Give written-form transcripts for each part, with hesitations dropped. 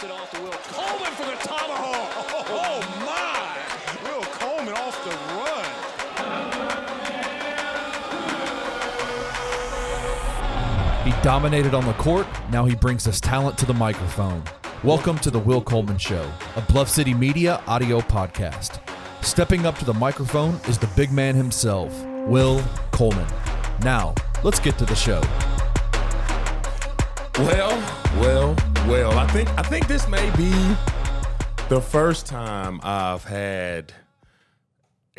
Gets it off to Will Coleman for the tomahawk. Oh, my. Will Coleman off the run. He dominated on the court. Now he brings us talent to the microphone. Welcome to the Will Coleman Show, a Bluff City Media audio podcast. Stepping up to the microphone is the big man himself, Will Coleman. Now, let's get to the show. Well. I think this may be the first time I've had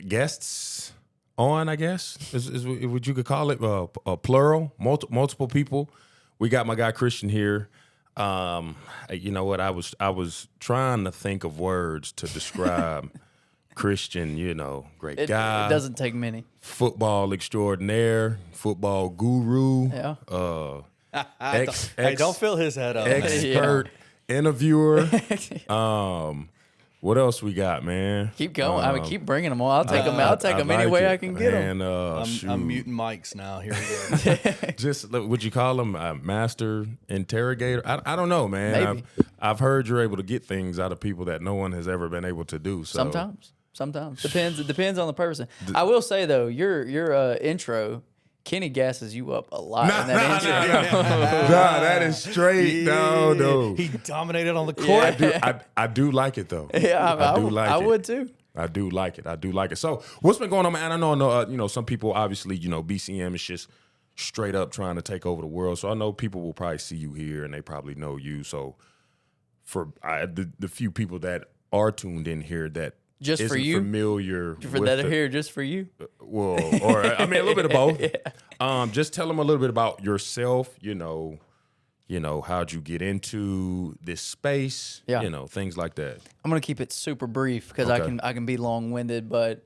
guests on, I guess, is what you could call it, a plural, multiple people. We got my guy Christian here. You know what? I was trying to think of words to describe Christian, great guy. It doesn't take many. Football extraordinaire, football guru. Yeah. Hey, don't fill his head up. Expert interviewer. What else we got, man? Keep going. Keep bringing them on. I'll take them. I'll take them any way I can get them. I'm muting mics now. Here we go. Just would you call him a master interrogator? I don't know, man. Maybe. I've heard you're able to get things out of people that no one has ever been able to do. So. Sometimes. It depends on the person. I will say though, your intro, Kenny gasses you up a lot in that intro. That is straight. No. He dominated on the court. Yeah. I do like it though. Yeah, I do like it. I would too. I do like it. So what's been going on, man? I know, some people obviously, BCM is just straight up trying to take over the world. So I know people will probably see you here and they probably know you. So for the few people that are tuned in here that just isn't for you, familiar for that are here just for you. Well, or I mean a little bit of both. Yeah. Just tell them a little bit about yourself. How'd you get into this space? Yeah. Things like that. I'm gonna keep it super brief because Okay. I can be long winded, but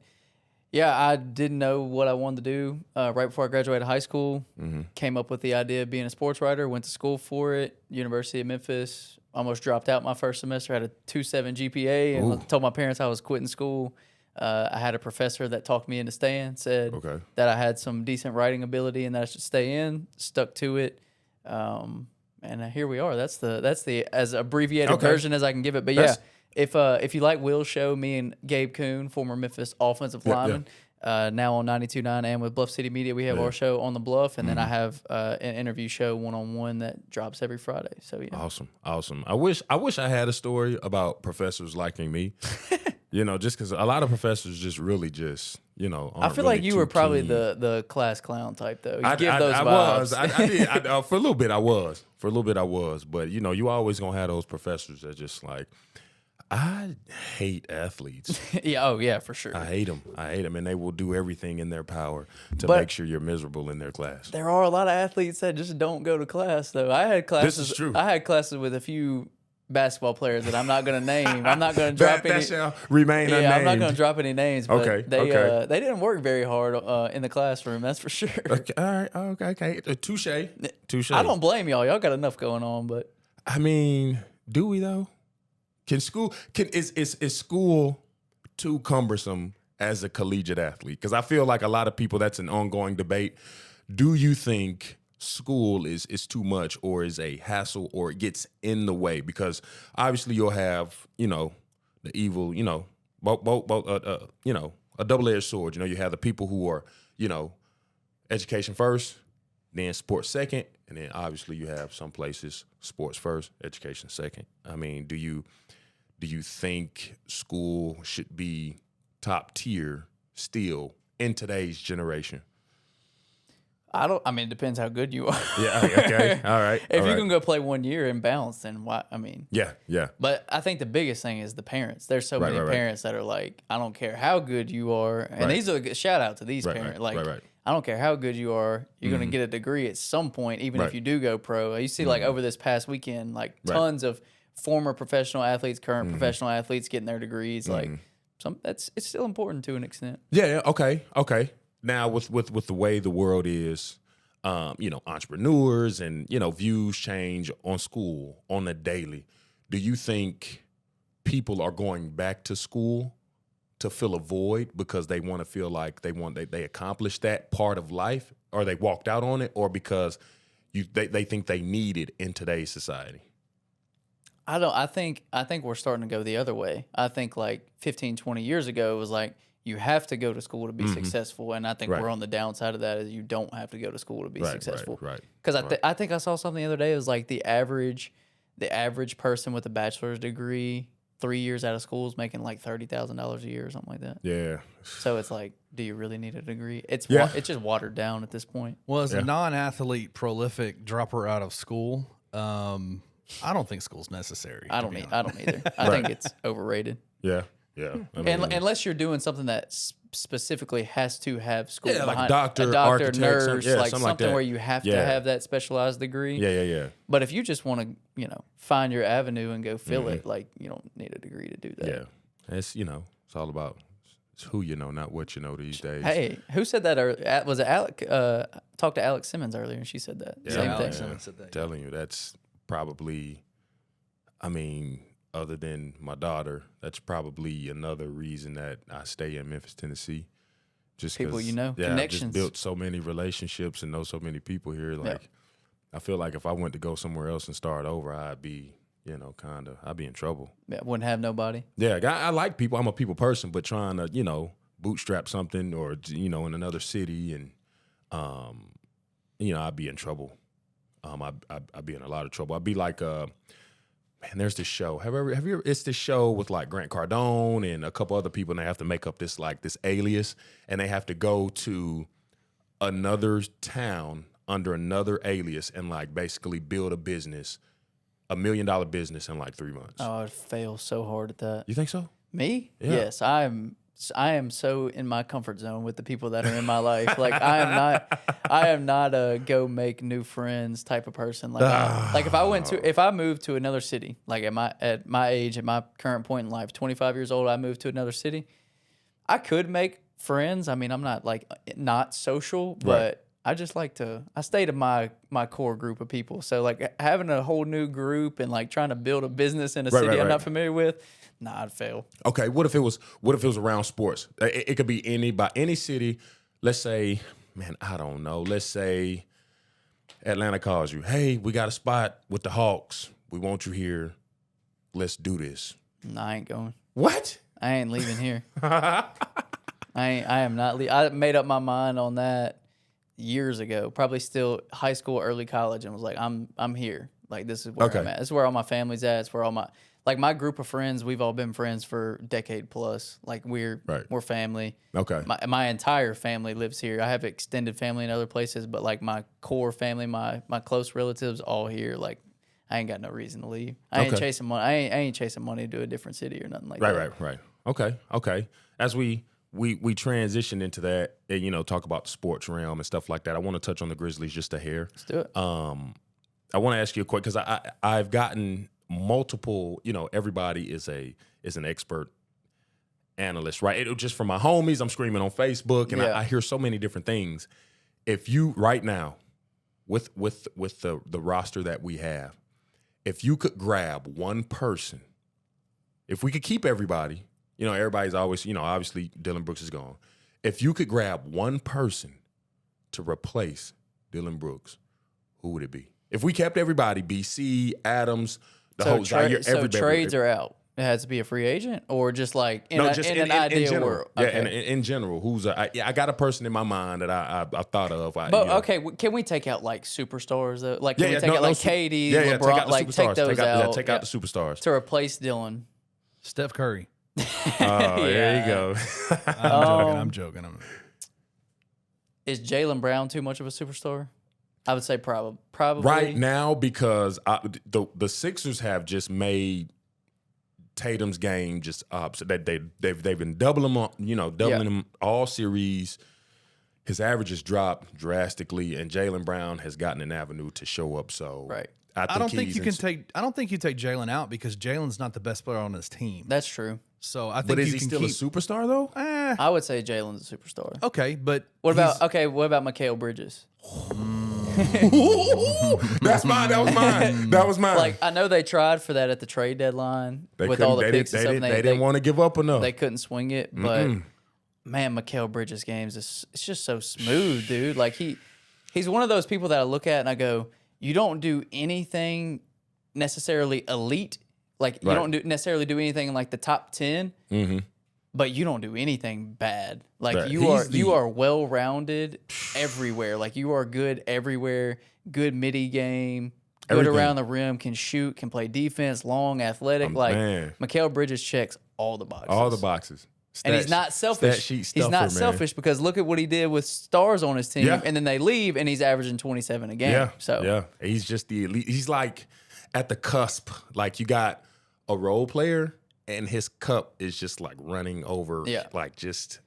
yeah, I didn't know what I wanted to do right before I graduated high school. Mm-hmm. Came up with the idea of being a sports writer. Went to school for it. University of Memphis. Almost dropped out my first semester. Had a 2.7 GPA, and I told my parents I was quitting school. I had a professor that talked me into staying. Said that I had some decent writing ability and that I should stay in. Stuck to it, and here we are. That's the as abbreviated version as I can give it. But yeah, if you like Will's show, me and Gabe Kuhn, former Memphis offensive lineman. Now on 92.9 and with Bluff City Media, we have our show On The Bluff, and then I have an interview show one-on-one that drops every Friday. So yeah, awesome. I wish I had a story about professors liking me. Just because a lot of professors just really aren't I feel really like you too were probably keen. the class clown type though. You I give those I vibes. was. I did. For a little bit, I was. But you always gonna have those professors that just like. I hate athletes. yeah, for sure. I hate them, and they will do everything in their power to make sure you're miserable in their class. There are a lot of athletes that just don't go to class, though. I had classes. This is true. I had classes with a few basketball players that I'm not going to name. I'm not going to drop any. That shall remain unnamed. I'm not going to drop any names. But Okay. They didn't work very hard in the classroom. That's for sure. Okay. All right. Okay. Touche. I don't blame y'all. Y'all got enough going on, but I mean, do we though? Is school too cumbersome as a collegiate athlete? Because I feel like a lot of people, that's an ongoing debate. Do you think school is too much, or is a hassle, or it gets in the way? Because obviously you'll have, the evil, both a double-edged sword. You have the people who are, education first, then sports second, and then obviously you have some places sports first, education second. I mean, do you think school should be top tier still in today's generation? it depends how good you are. Yeah, okay. All right. If you can go play 1 year in balance, then why? Yeah. But I think the biggest thing is the parents. There's so many parents that are like, I don't care how good you are. And these are a shout out to these parents. I don't care how good you are. You're going to get a degree at some point, even if you do go pro. You see, over this past weekend, tons of former professional athletes, current professional athletes getting their degrees. It's still important to an extent. Yeah. Okay. Now with the way the world is, entrepreneurs and views change on school on the daily. Do you think people are going back to school to fill a void because they want to feel like they accomplished that part of life, or they walked out on it, or because they think they need it in today's society? I think we're starting to go the other way. I think like 15, 20 years ago, it was like you have to go to school to be successful, and I think Right. we're on the downside of that. Is you don't have to go to school to be successful. Right. Because I think I saw something the other day. It was like the average person with a bachelor's degree 3 years out of school is making like $30,000 a year or something like that. Yeah. So it's like, do you really need a degree? It's it's just watered down at this point. Well, as a non-athlete, prolific dropper out of school, I don't think school's necessary. I don't either. I think it's overrated. Yeah. I mean, Unless you're doing something that specifically has to have school Yeah, like behind, doctor, a doctor, architect, nurse, like something something like that. where you have to Yeah. have that specialized degree. yeah. But if you just want to, find your avenue and go fill it, like you don't need a degree to do that. Yeah. It's it's all about it's who you know, not what you know these days. Hey, who said that? Was it Alec? Talked to Alex Simmons earlier, and she said that same thing. Alex Simmons said that, Telling you, that's probably, I mean, other than my daughter, that's probably another reason that I stay in Memphis, Tennessee. Just People 'cause, you know, yeah, I connections. just built so many relationships and know so many people here. Like, I feel like if I went to go somewhere else and start over, I'd be, I'd be in trouble. Yeah, wouldn't have nobody. Yeah, I like people. I'm a people person, but trying to, bootstrap something or, in another city and, I'd be in trouble. I'd be in a lot of trouble. I'd be like, man, there's this show. Have you ever, it's this show with like Grant Cardone and a couple other people, and they have to make up this alias, and they have to go to another town under another alias and like basically build a business, $1 million business in like 3 months. Oh, I'd fail so hard at that. You think so? Me? Yeah. Yes, I am so in my comfort zone with the people that are in my life. Like I am not a go make new friends type of person. Like if I moved to another city, like at my age, at my current point in life, 25 years old, I moved to another city, I could make friends. I mean, I'm not like not social, but I just like to, I stay to my core group of people. So like having a whole new group and like trying to build a business in a city I'm not familiar with, nah, I'd fail. Okay, what if it was around sports? It could be any city. Let's say, man, I don't know. Let's say Atlanta calls you. Hey, we got a spot with the Hawks. We want you here. Let's do this. Nah, I ain't going. What? I ain't leaving here. I am not. I made up my mind on that years ago. Probably still high school, early college, and was like, I'm here. Like this is where I'm at. This is where all my family's at. It's where all my group of friends. We've all been friends for a decade plus. Like we're family. Okay. My entire family lives here. I have extended family in other places, but like my core family, my close relatives, all here. Like I ain't got no reason to leave. I ain't chasing money. I ain't chasing money to a different city or nothing like that. Right. Okay. As we transition into that and, talk about the sports realm and stuff like that, I want to touch on the Grizzlies just a hair. Let's do it. I want to ask you a question because I've gotten multiple, everybody is an expert analyst, right? Just from my homies, I'm screaming on Facebook and I hear so many different things. If you right now, with the roster that we have, if you could grab one person, if we could keep everybody, everybody's always, obviously Dylan Brooks is gone. If you could grab one person to replace Dylan Brooks, who would it be? If we kept everybody, BC, Adams, everybody. So trades are out. It has to be a free agent or just like in an ideal general. world. Yeah, Okay. in general, I got a person in my mind that I thought of. Okay, can we take out like superstars though? Like can we take out like KD, LeBron, take those out. Take out the superstars to replace Dylan. Steph Curry. Oh, there you go. I'm joking. Is Jaylen Brown too much of a superstar? I would say probably right now because the Sixers have just made Tatum's game just opposite. They've been doubling him all series. His averages dropped drastically, and Jaylen Brown has gotten an avenue to show up. So I don't think you take Jaylen out because Jalen's not the best player on his team. That's true. So I think but is he still a superstar though? I would say Jalen's a superstar. Okay, but what about Mikal Bridges? That's mine. That was mine. Like I know they tried for that at the trade deadline with all the picks and stuff. They didn't want to give up enough. They couldn't swing it, but man, Mikal Bridges' games it's just so smooth, dude. Like he's one of those people that I look at and I go, you don't do anything necessarily elite Like you Right. don't necessarily do anything in like the top 10, but you don't do anything bad. Like Right. you are well rounded everywhere. Like you are good everywhere. Good midi game. Good Everything. around the rim. Can shoot. Can play defense. Long, athletic. Man. Mikal Bridges checks all the boxes. All the boxes. And he's not selfish. Stat sheet He's stuffer, not man. selfish because look at what he did with stars on his team, Yeah. and then they leave, and he's averaging 27 a game. Yeah. So yeah, he's just the elite. He's like at the cusp. Like you got a role player, and his cup is just like running over. Yeah. Like just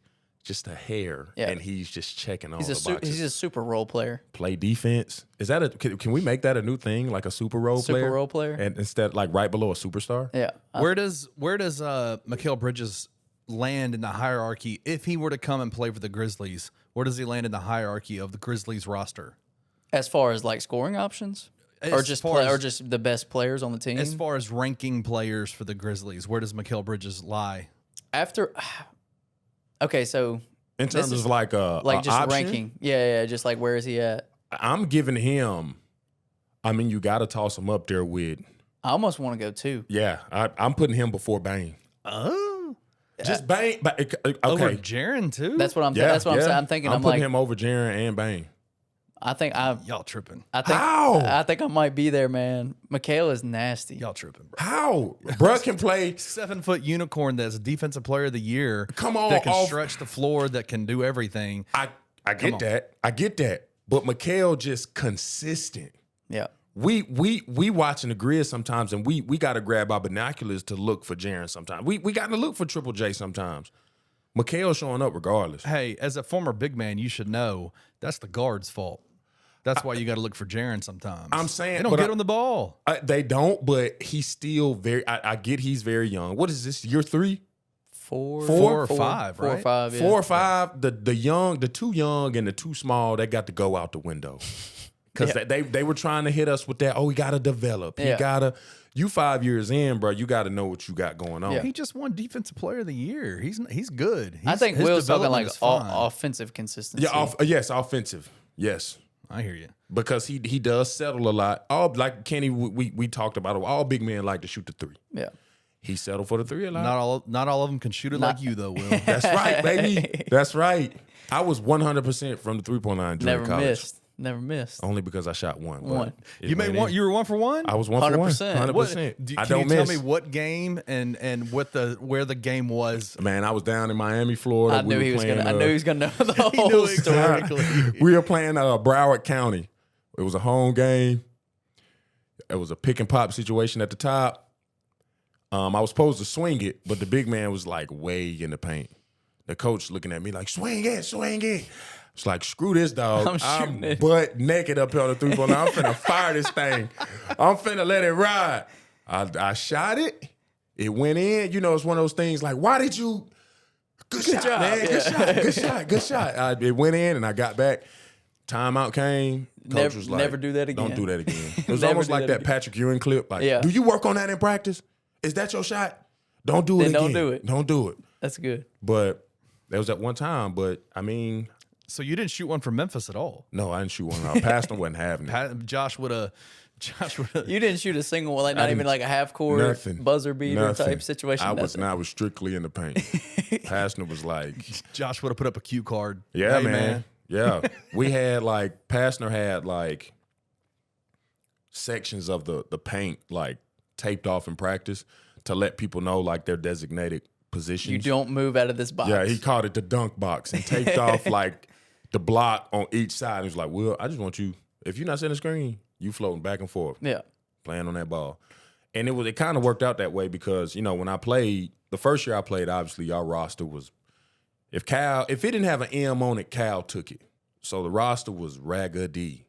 a hair. Yeah. And he's just checking all he's the boxes. he's a super role player. Play defense. Is that can we make that a new thing? Like a super role player? Super role player? And instead, like right below a superstar. Yeah. Where does Mikal Bridges land in the hierarchy if he were to come and play for the Grizzlies? Where does he land in the hierarchy of the Grizzlies roster? As far as like scoring options, or just the best players on the team. As far as ranking players for the Grizzlies, where does Mikal Bridges lie? After, okay, so In terms of like a just option, ranking, yeah, just like where is he at? I'm giving him. I mean, you got to toss him up there with. I almost want to go 2. Yeah, I'm putting him before Bane. Oh, Just Bane. Okay, over Jaren too. That's what I'm. yeah, That's what I'm yeah. saying. I'm thinking. I'm putting like, him over Jaren and Bane. I think y'all tripping. How? I think I might be there, man. Mikal is nasty. Y'all tripping, bro. How? Bruh can play. 7-foot unicorn that's defensive player of the year. Come on, that can off- stretch the floor, that can do everything. I get that. I get that. But Mikal just consistent. Yeah. We watching the Grizz sometimes, and we got to grab our binoculars to look for Jaren sometimes. We got to look for Triple J sometimes. Mikal showing up regardless. Hey, as a former big man, you should know that's the guard's fault. That's why you got to look for Jaren sometimes. I'm saying, they don't but get on the ball. They don't, but he's still very. I get he's very young. What is this? Year 3? Four or five, Four or right? 5. Yeah. 4 or 5. The young, the too young, and the too small. They got to go out the window because they were trying to hit us with that. Oh, he got to develop. He Yeah. gotta. You 5 years in, bro. You got to know what you got going on. He just won defensive player of the year. He's good. I think his Will's talking development like is fine. offensive consistency. Yeah. Yes, offensive. Yes. I hear you. Because he does settle a lot. All like Kenny, we talked about it. All big men like to shoot the 3. Yeah. He settled for the 3 a lot. Not all of them can shoot it like you though, Will. That's right, baby. That's right. I was 100% from the 3-point line during college. Never missed. Only because I shot one. One. It You made went one. in. You were 1 for 1. I was 1 for 1. 100%. 100%. I Can don't you miss. tell me what game and what where the game was? Man, I was down in Miami, Florida. I knew he was gonna. I knew he was gonna know the He whole knew story. exactly. We were playing Broward County. It was a home game. It was a pick and pop situation at the top. I was supposed to swing it, but the big man was like way in the paint. The coach looking at me like, swing it, swing it. It's like, screw this, dog. I'm shooting it. butt naked up here on the 3-point line. I'm finna fire this thing. I'm finna let it ride. I shot it. It went in. You know, it's one of those things like, why did you? Good shot, job. man. Good Yeah. shot. Good shot. Good shot. It went in, and I got back. Timeout came. Coach was like, never do that again. Don't do that again. It was Never almost do like that that again. Patrick Ewing clip. Like, Yeah. do you work on that in practice? Is that your shot? Don't do it Then again. don't do it. Don't do it. That's good. But that was at one time. But I mean, So you didn't shoot one from Memphis at all. no, I didn't shoot one out. Paston wasn't having it. Josh would have. You didn't shoot a single one, like not I even didn't- like a half court Nothing. buzzer beater Nothing. type situation. I was nothing. not. I was strictly in the paint. Paston was like, Josh would have put up a cue card. yeah, Hey, man. Yeah. We had like, Pastner had like sections of the paint like taped off in practice to let people know like their designated positions. You don't move out of this box. Yeah, he called it the dunk box and taped off like the block on each side. He was like, Will, I just want you, if you're not setting the screen, you floating back and forth, Yeah. playing on that ball. And it kind of worked out that way because, you know, when I played, the first year I played, obviously our roster was, if it didn't have an M on it, Cal took it. So the roster was raggedy.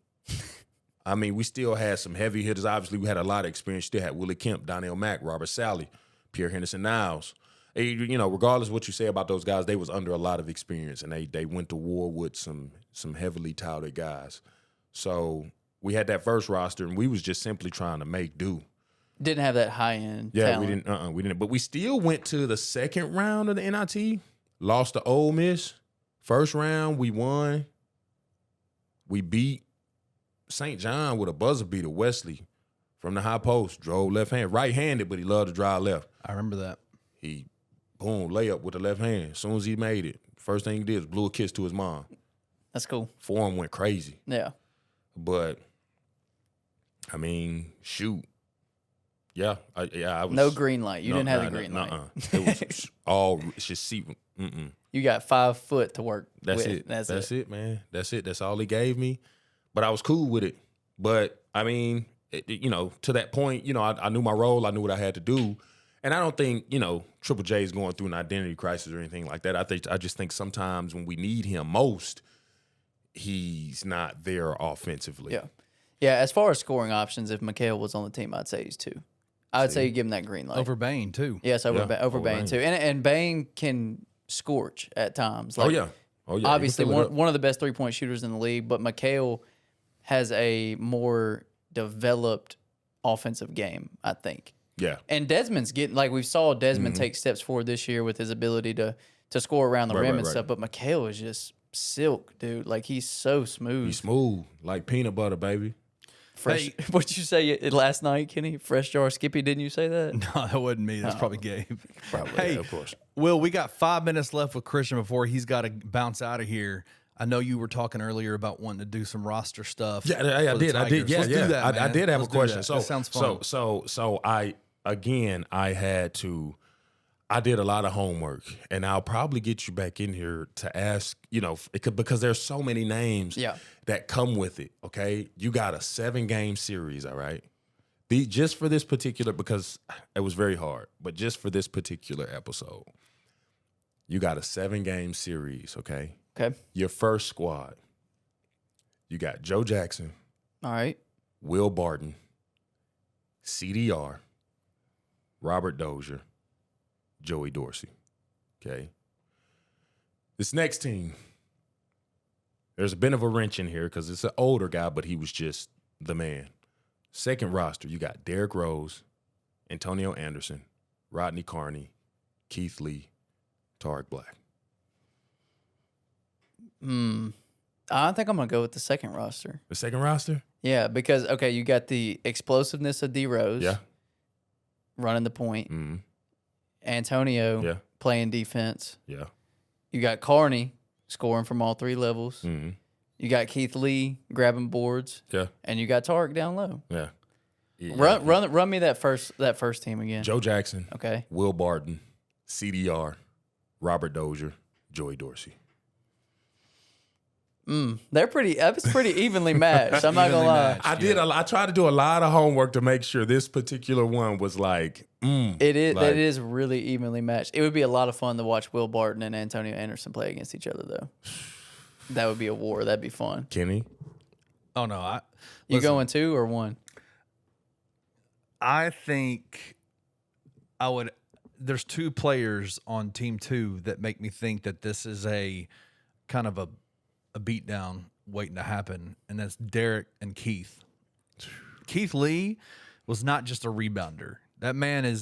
I mean, we still had some heavy hitters. Obviously, we had a lot of experience. Still had Willie Kemp, Donnell Mack, Robert Sally, Pierre Henderson Niles. You know, regardless of what you say about those guys, they was under a lot of experience, and they went to war with some heavily touted guys. So we had that first roster, and we was just simply trying to make do. Didn't have that high end. Yeah, talent. we didn't. But we still went to the second round of the NIT. Lost to Ole Miss. First round, we won. We beat St. John with a buzzer beater, Wesley, from the high post, drove left hand, right-handed, but he loved to drive left. I remember that. He, boom, layup with the left hand. As soon as he made it, first thing he did was blew a kiss to his mom. That's cool. Form went crazy. Yeah. But, I mean, shoot. Yeah, I was. No green light. You didn't have the green light. It was all just see. You got 5 foot to work That's with. it. That's it, man. That's it. That's all he gave me. But I was cool with it. But, I mean, to that point, I knew my role. I knew what I had to do. And I don't think, Triple J is going through an identity crisis or anything like that. I just think sometimes when we need him most, he's not there offensively. Yeah. Yeah, as far as scoring options, if Mikhail was on the team, I'd say he's 2. I would say you give him that green light. Over Bain, too. Yes, over Bain, Bain. too. And Bain can scorch at times. Oh, yeah. Obviously, one of the best three-point shooters in the league, but Mikhail has a more developed offensive game, I think. Yeah. And Desmond's getting, we saw Desmond take steps forward this year with his ability to score around the rim and stuff, but Mikhail is just silk, dude. He's so smooth. He's smooth, like peanut butter, baby. Fresh. What'd you say last night, Kenny? Fresh jar Skippy, didn't you say that? No, that wasn't me. That's probably Gabe. Probably, Hey, yeah, of course. Will, we got 5 minutes left with Christian before he's got to bounce out of here. I know you were talking earlier about wanting to do some roster stuff. Yeah, I did. Yeah, Let's do that, I did have a question. That sounds fun. So I did a lot of homework, and I'll probably get you back in here to ask, because there's so many names that come with it, okay? You got a 7-game series, all right? Just for this particular, because it was very hard, but just for this particular episode, you got a 7-game series, okay? Okay. Your first squad, you got Joe Jackson, All right. Will Barton, CDR, Robert Dozier, Joey Dorsey. Okay. This next team, there's a bit of a wrench in here because it's an older guy, but he was just the man. Second roster, you got Derrick Rose, Antonio Anderson, Rodney Carney, Keith Lee, Tarek Black. I think I'm going to go with the second roster. The second roster? Yeah, because, you got the explosiveness of D Rose. Yeah. Running the point. Mm-hmm. Antonio playing defense. Yeah. You got Carney scoring from all 3 levels. Mm-hmm. You got Keith Lee grabbing boards. Yeah. And you got Tarek down low. Yeah. Run me that first team again. Joe Jackson. Okay. Will Barton, CDR, Robert Dozier, Joey Dorsey. That's pretty evenly matched. I'm not gonna lie. I tried to do a lot of homework to make sure this particular one was like. It is really evenly matched. It would be a lot of fun to watch Will Barton and Antonio Anderson play against each other, though. That would be a war. That'd be fun. Kenny. Oh, no. You going 2 or 1? I think I would. There's 2 players on team 2 that make me think that this is a kind of a beatdown waiting to happen, and that's Derek and Keith. Keith Lee was not just a rebounder. That man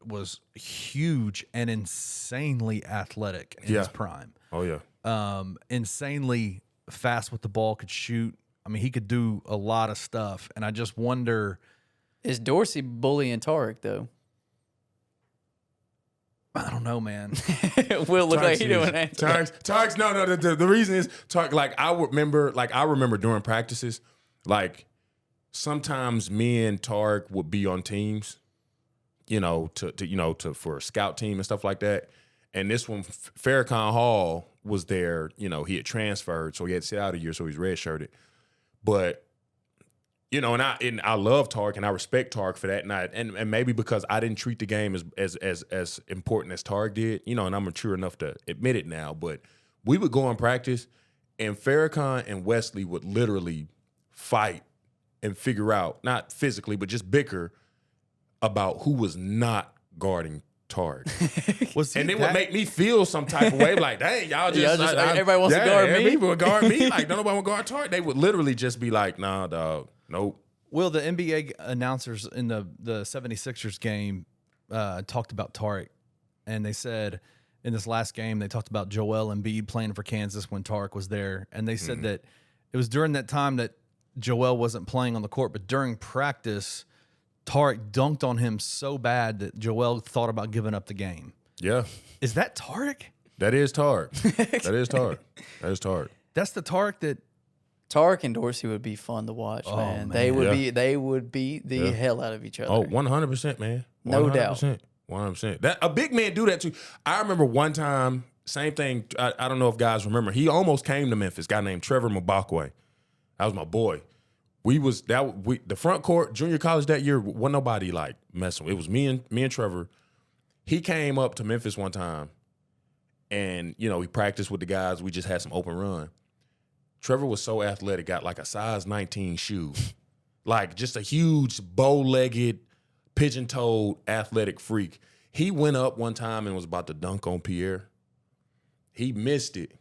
was huge and insanely athletic in his prime. Oh, yeah. Insanely fast with the ball, could shoot. I mean, he could do a lot of stuff, and I just wonder. Is Dorsey bullying Tarek, though? I don't know, man. Will look like he doing that. Tark's no. The reason is Tark. I remember during practices, sometimes me and Tark would be on teams, for a scout team and stuff like that. And this one, Farrakhan Hall was there. He had transferred, so he had to sit out a year, so he's redshirted. But and I love Tark and I respect Tark for that, and maybe because I didn't treat the game as important as Tark did, and I'm mature enough to admit it now. But we would go in practice, and Farrakhan and Wesley would literally fight and figure out, not physically, but just bicker about who was not guarding Tark. And it would make me feel some type of way, like, dang, everybody wants to guard me. People would guard me, like, nobody would guard Tark. They would literally just be like, nah, dog. Nope. Will, the NBA announcers in the 76ers game talked about Tarek, and they said in this last game they talked about Joel Embiid playing for Kansas when Tarek was there, and they said that it was during that time that Joel wasn't playing on the court, but during practice, Tarek dunked on him so bad that Joel thought about giving up the game. Yeah. Is that Tarek? That is Tarek. That is Tarek. That is Tarek. That's the Tarek that. Tarek and Dorsey would be fun to watch, man. They would beat the hell out of each other. Oh, 100%, man. 100%, No doubt. 100%. That a big man do that too. I remember one time, same thing. I don't know if guys remember. He almost came to Memphis. A guy named Trevor Mbakwe. That was my boy. The front court junior college that year wasn't nobody like messing with. It was me and Trevor. He came up to Memphis one time, and he practiced with the guys. We just had some open run. Trevor was so athletic, got like a size 19 shoe, like just a huge bow-legged, pigeon-toed athletic freak. He went up one time and was about to dunk on Pierre. He missed it,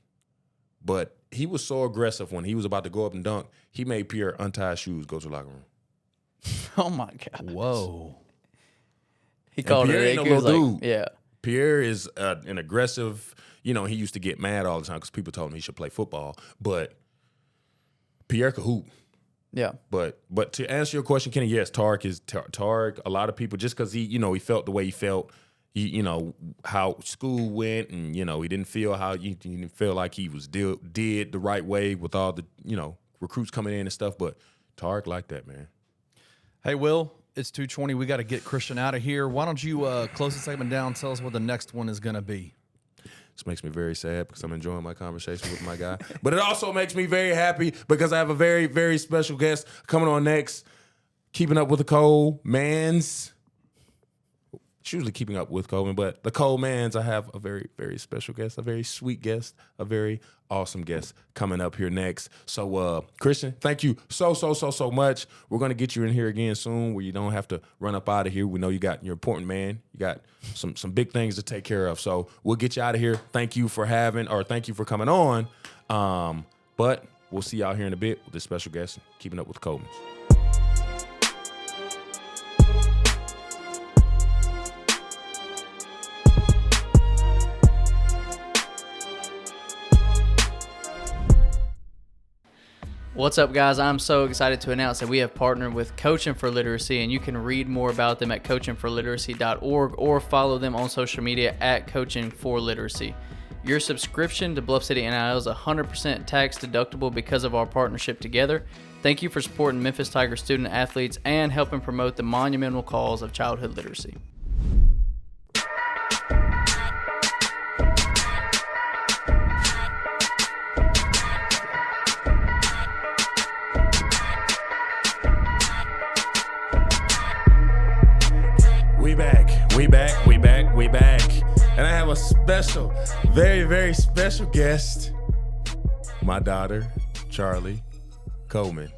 but he was so aggressive when he was about to go up and dunk, he made Pierre untie his shoes, go to the locker room. Oh my God! Whoa. He called Pierre it. ain't no He was little like, dude. yeah. Pierre is an aggressive, he used to get mad all the time because people told him he should play football, but Pierre could hoop. Yeah. But to answer your question, Kenny, yes, Tarek is Tarek. A lot of people, just because he felt the way he felt, how school went, and he didn't feel he didn't feel like he was did the right way with all the recruits coming in and stuff. But Tarek liked that, man. Hey, Will, it's 2:20. We got to get Christian out of here. Why don't you close the segment down? Tell us what the next one is going to be. This makes me very sad because I'm enjoying my conversation with my guy. But it also makes me very happy because I have a very, very special guest coming on next. Keeping up with the Colemans. It's usually keeping up with Coleman, but the Colemans, I have a very, very special guest, a very sweet guest, a very awesome guest coming up here next. So, Christian, thank you so much. We're going to get you in here again soon where you don't have to run up out of here. We know you're an important man. You got some big things to take care of. So we'll get you out of here. Thank you for coming on. But we'll see y'all here in a bit with this special guest, Keeping Up with the Colemans. What's up, guys? I'm so excited to announce that we have partnered with Coaching for Literacy, and you can read more about them at coachingforliteracy.org or follow them on social media at Coaching for Literacy. Your subscription to Bluff City NIL is 100% tax deductible because of our partnership together. Thank you for supporting Memphis Tigers student athletes and helping promote the monumental cause of childhood literacy. We back. And I have a special, very, very special guest. My daughter, Charli Coleman.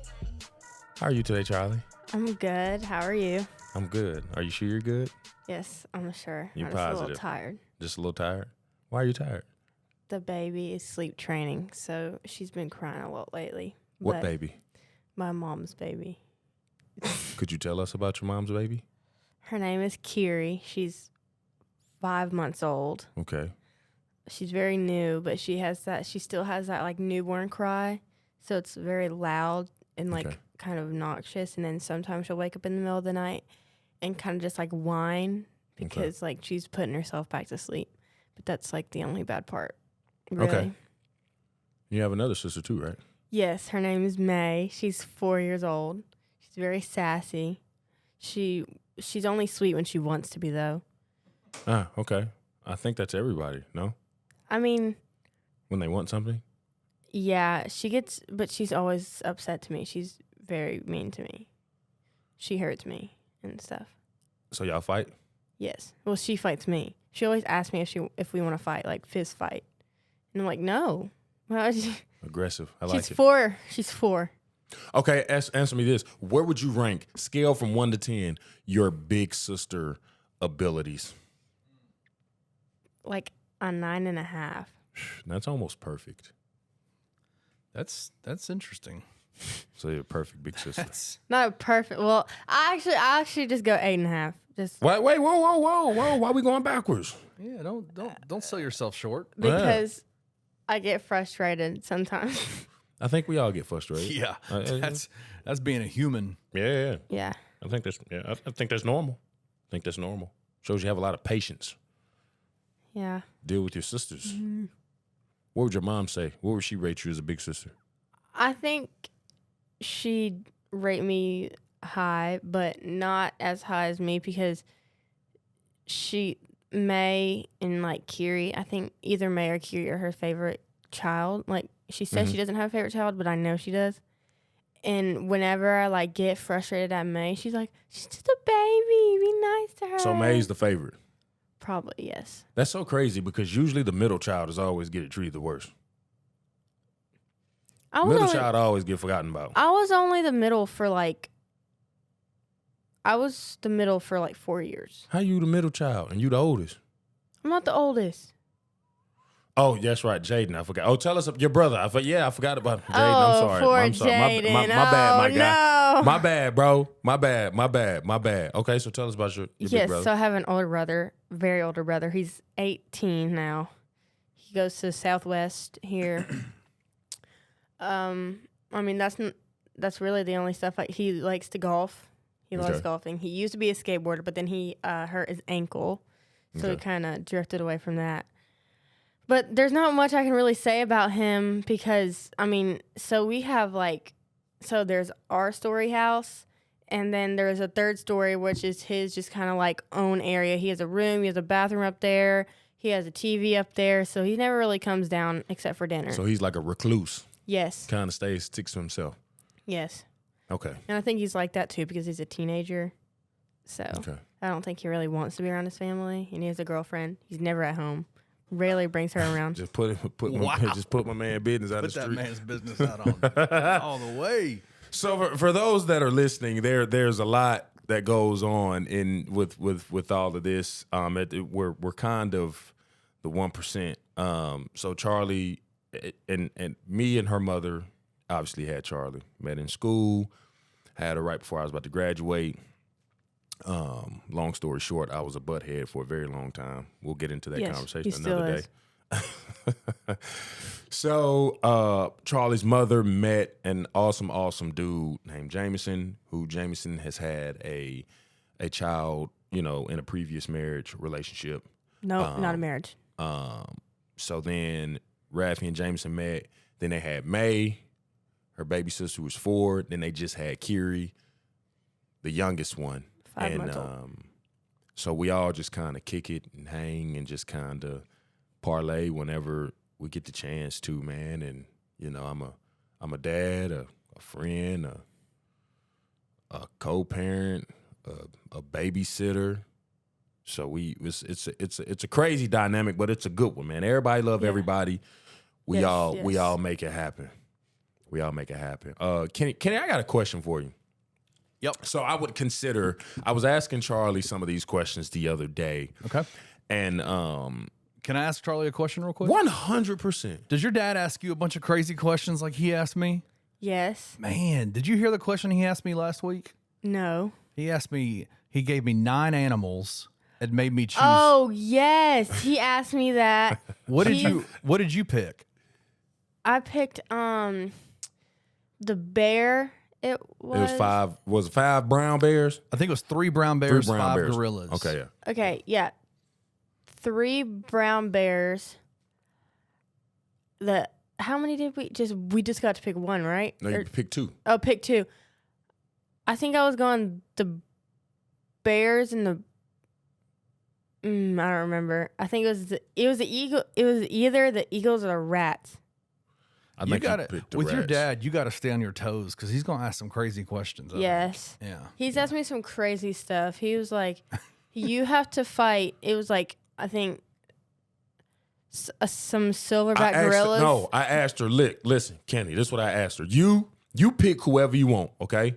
How are you today, Charli? I'm good. How are you? I'm good. Are you sure you're good? Yes, I'm sure. You're I'm just a positive? little tired. Just a little tired? Why are you tired? The baby is sleep training, so she's been crying a lot lately. What But baby? My mom's baby. Could you tell us about your mom's baby? Her name is Kiri. She's 5 months old. Okay. She's very new, but she still has that like newborn cry. So it's very loud and like Okay. kind of obnoxious. And then sometimes she'll wake up in the middle of the night and kind of just like whine because like she's putting herself back to sleep. But that's like the only bad part. Really. Okay. You have another sister too, right? Yes, her name is May. She's 4 years old. She's very sassy. She's only sweet when she wants to be, though. Ah, okay. I think that's everybody, no? I mean, When they want something? yeah, but she's always upset to me. She's very mean to me. She hurts me and stuff. So y'all fight? Yes. Well, she fights me. She always asks me if we want to fight, like fist fight. And I'm like, no. Well, Aggressive. I like she's it. 4. She's 4. Okay, answer me this. Where would you rank, scale from 1 to 10, your big sister abilities? Like a 9.5. That's almost perfect. That's interesting. So you're a perfect big sister. Not perfect. Well, I actually just go 8.5. Just Wait, whoa. Why are we going backwards? Yeah, don't sell yourself short. because I get frustrated sometimes. I think we all get frustrated. Yeah, that's being a human. Yeah. Yeah. I think that's normal. I think that's normal. Shows you have a lot of patience. Yeah. Deal with your sisters. What would your mom say? What would she rate you as a big sister? I think she'd rate me high, but not as high as me because May and like Kiri, I think either May or Kiri are her favorite child. Like she says she doesn't have a favorite child, but I know she does. And whenever I like get frustrated at May, she's like, she's just a baby. Be nice to her. So May's the favorite. Probably, yes. That's so crazy because usually the middle child is always get treated the worst. Middle child always get forgotten about. I was only the middle for like 4 years. How you the middle child and you the oldest? I'm not the oldest. Oh, that's right, Jaden. I forgot. Oh, tell us your brother. I forgot about Jaden. I'm sorry. Poor I'm sorry. Jaden. My bad, my guy. No. My bad, bro. My bad. Okay, so tell us about your big Yes, brother. so I have an older brother, very older brother. He's 18 now. He goes to Southwest here. I mean, that's really the only stuff. Like, he likes to golf. He loves golfing. He used to be a skateboarder, but then he hurt his ankle, so he kind of drifted away from that. But there's not much I can really say about him because, I mean, so we have so there's our story house, and then there's a third story, which is his just kind of like own area. He has a room, he has a bathroom up there, he has a TV up there, so he never really comes down except for dinner. So he's like a recluse. Yes. Kind of sticks to himself. Yes. Okay. And I think he's like that too because he's a teenager. So I don't think he really wants to be around his family, and he has a girlfriend. He's never at home. Rarely brings her around. Just put my man business out of the street. Put that man's business out on all the way. So for those that are listening, there's a lot that goes on with all of this. We're kind of the 1%. So Charli and me and her mother obviously had Charli. Met in school. Had her right before I was about to graduate. Long story short, I was a butthead for a very long time. We'll get into that conversation another day. So Charli's mother met an awesome dude named Jameson, who Jameson has had a child, in a previous marriage relationship. No, not a marriage. So then Raffy and Jameson met. Then they had May, her baby sister who was 4. Then they just had Kiri, the youngest one. 5 months old. So we all just kind of kick it and hang and just kind of parlay whenever we get the chance to, man. And I'm a dad, a friend, a co-parent, a babysitter. So it's a crazy dynamic, but it's a good one, man. Everybody love everybody. We all make it happen. We all make it happen. Kenny, I got a question for you. Yep. So I was asking Charli some of these questions the other day. Okay. And can I ask Charli a question real quick? 100%. Does your dad ask you a bunch of crazy questions like he asked me? Yes. Man, did you hear the question he asked me last week? No. He gave me 9 animals and made me choose. Oh, yes. He asked me that. What did you pick? I picked the bear. It was 5. Was it 5 brown bears? I think it was 3 brown bears, 3 brown 5 bears. gorillas. Okay, yeah. Okay, yeah. 3 brown bears. How many did we just got to pick one, right? No, you picked 2. Oh, pick 2. I think I was going the bears and the I don't remember. I think it was the eagle. It was either the eagles or the rats. I think you picked the with your rats. dad, you got to stay on your toes because he's going to ask some crazy questions. Yes. Yeah. He's asked me some crazy stuff. He was like, you have to fight. It was like, I think, some silverback gorillas. I asked her, listen, Kenny, this is what I asked her. You pick whoever you want, okay?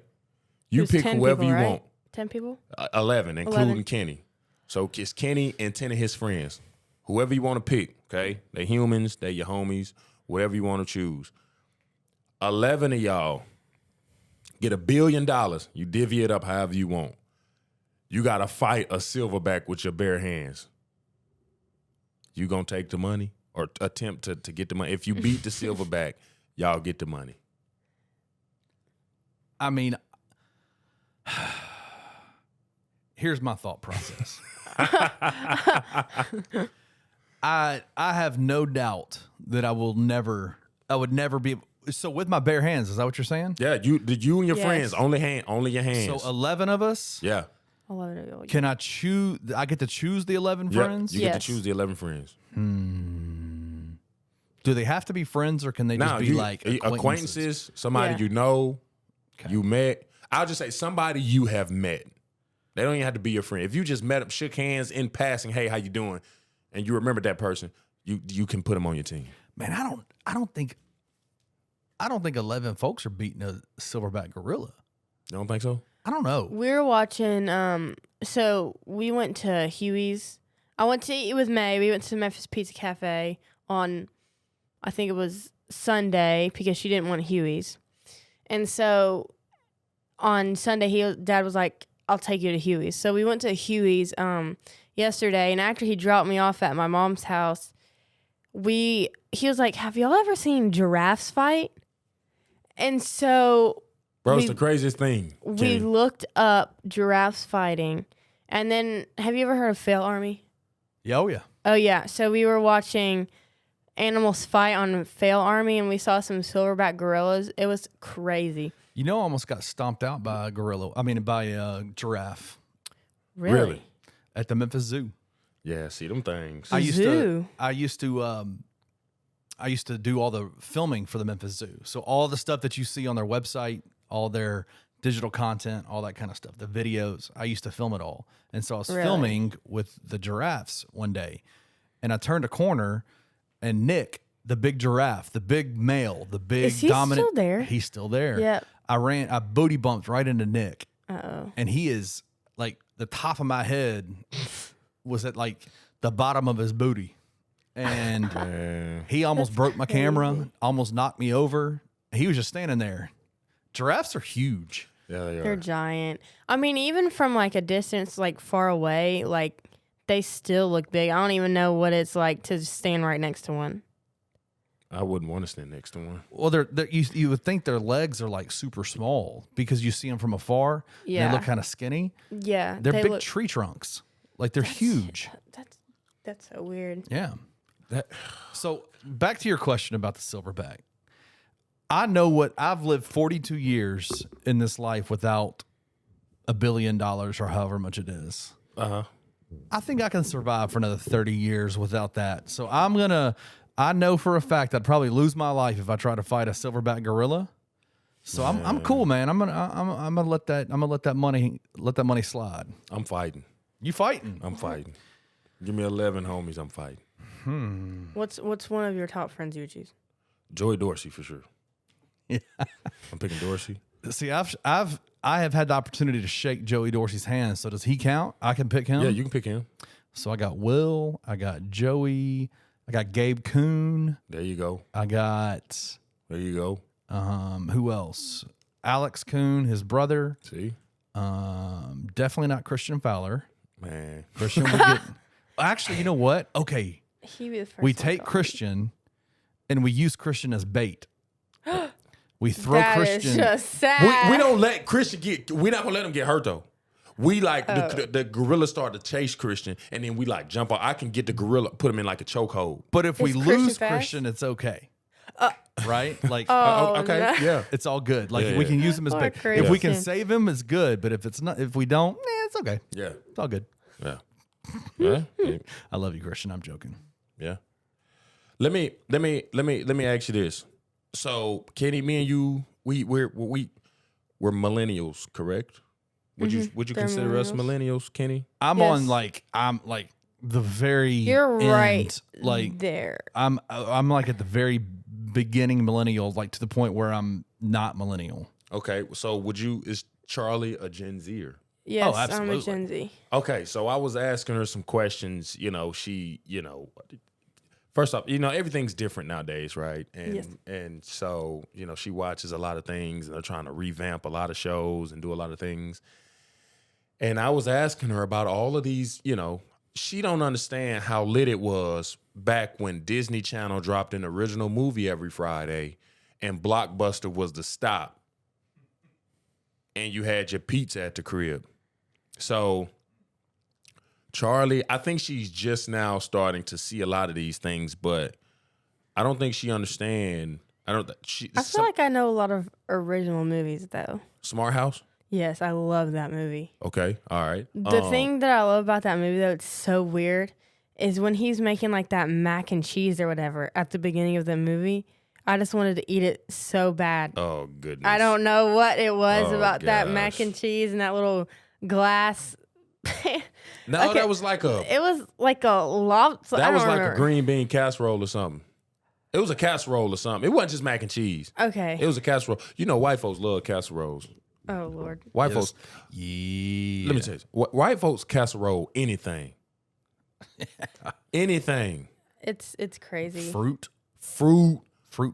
You pick whoever you want. 10 people? 11, including Kenny. So it's Kenny and 10 of his friends. Whoever you want to pick, okay? They're humans, they're your homies, whatever you want to choose. 11 of y'all get $1 billion. You divvy it up however you want. You got to fight a silverback with your bare hands. You going to take the money or attempt to get the money? If you beat the silverback, y'all get the money. I mean, here's my thought process. I have no doubt that I would never be. So with my bare hands, is that what you're saying? Yeah, you and your Yes. friends, only your hands. So 11 of us. Yeah. I love it. Can I choose? I get to choose the 11 Yep, friends. you get to Yes. choose the 11 friends. Do they have to be friends, or can they just Now, be like acquaintances, somebody Yeah. you know, you met. I'll just say somebody you have met. They don't even have to be your friend. If you just met them, shook hands in passing, hey, how you doing? And you remember that person, you can put them on your team. Man, I don't think 11 folks are beating a silverback gorilla. You don't think so? I don't know. We were watching. So we went to Huey's. I went to eat with May. We went to Memphis Pizza Cafe on, I think it was Sunday, because she didn't want Huey's. And so on Sunday, Dad was like, "I'll take you to Huey's." So we went to Huey's yesterday, and after he dropped me off at my mom's house, he was like, "Have y'all ever seen giraffes fight?" And so Bro, it's the craziest thing. we Kenny. looked up giraffes fighting. And then, have you ever heard of Fail Army? Yeah, oh yeah. Oh, yeah. So we were watching animals fight on Fail Army, and we saw some silverback gorillas. It was crazy. You know, I almost got stomped out by a gorilla. I mean, by a giraffe Really? at the Memphis Zoo. Yeah, see them things. I used Zoo. to do all the filming for the Memphis Zoo. So all the stuff that you see on their website, all their digital content, all that kind of stuff, the videos, I used to film it all. And so I was Really? filming with the giraffes one day, and I turned a corner, and Nick, the big giraffe, the big male, the big Is he dominant, still there? he's still there. Yep. I booty bumped right into Nick, Uh-oh. and he is like the top of my head was at like the bottom of his booty. And he almost broke my camera, almost knocked me over. He was just standing there. Giraffes are huge. Yeah, they They're are. giant. I mean, even from like a distance, like far away, like they still look big. I don't even know what it's like to stand right next to one. I wouldn't want to stand next to one. Well, you would think their legs are like super small because you see them from afar. And Yeah. they look kind of skinny. Yeah. They're they big look- tree trunks. Like they're huge. That's so weird. Yeah. So back to your question about the silverback. I know what I've lived 42 years in this life without $1 billion or however much it is. Uh-huh. I think I can survive for another 30 years without that. So I know for a fact I'd probably lose my life if I try to fight a silverback gorilla. So I'm cool, man. I'm gonna let that money slide. I'm fighting. You fighting? I'm fighting. Give me 11 homies, I'm fighting. What's one of your top friends you would choose? Joey Dorsey for sure. Yeah. I'm picking Dorsey. See, I have had the opportunity to shake Joey Dorsey's hand. So does he count? I can pick him. Yeah, you can pick him. So I got Will. I got Joey. I got Gabe Kuhn. There you go. I got There you go. who else? Alex Kuhn, his brother. See? Definitely not Christian Fowler. Man. Christian would get. Actually, you know what? Okay, He'd be the first. we one take to go. Christian, and we use Christian as bait. We throw That is Christian. just sad. We don't let Christian we're not gonna let him get hurt though. We like the gorilla start to chase Christian, and then we like jump on. I can get the gorilla, put him in like a chokehold. But if we Is Christian lose fast? Christian, it's okay. Right? Like, Okay, no. yeah. it's all good. Like Yeah, we yeah. can use him as Poor bait. If we can Christian. save him, it's good. But if we don't, it's okay. Yeah, It's all good. yeah, yeah, yeah. I love you, Christian. I'm joking. Yeah. Let me ask you this. So, Kenny, me and you, we're millennials, correct? Would you They're consider us millennials, Kenny? I'm Yes. on like the very You're end. right. Like there. I'm like at the very beginning millennial, like to the point where I'm not millennial. Okay, so is Charli a Gen Zer? Yes, I'm a absolutely. Gen Z. Okay, so I was asking her some questions. First off, everything's different nowadays, right? And Yes. and so, she watches a lot of things, and they're trying to revamp a lot of shows and do a lot of things. And I was asking her about all of these, she don't understand how lit it was back when Disney Channel dropped an original movie every Friday and Blockbuster was the stop. And you had your pizza at the crib. So Charli, I think she's just now starting to see a lot of these things, but I don't think she understands. I feel like I know a lot of original movies though. Smart House? Yes, I love that movie. Okay, all right. The thing that I love about that movie though, it's so weird, is when he's making like that mac and cheese or whatever at the beginning of the movie. I just wanted to eat it so bad. Oh, goodness. I don't know what it was about that gosh. mac and cheese and that little glass. No, Okay. that was like a It was like a lobster. that was like a green bean casserole or something. It was a casserole or something. It wasn't just mac and cheese. Okay. It was a casserole. You know, white folks love casseroles. Oh Lord. White folks. Yeah. Let me tell you, white folks casserole anything. Anything. It's crazy. Fruit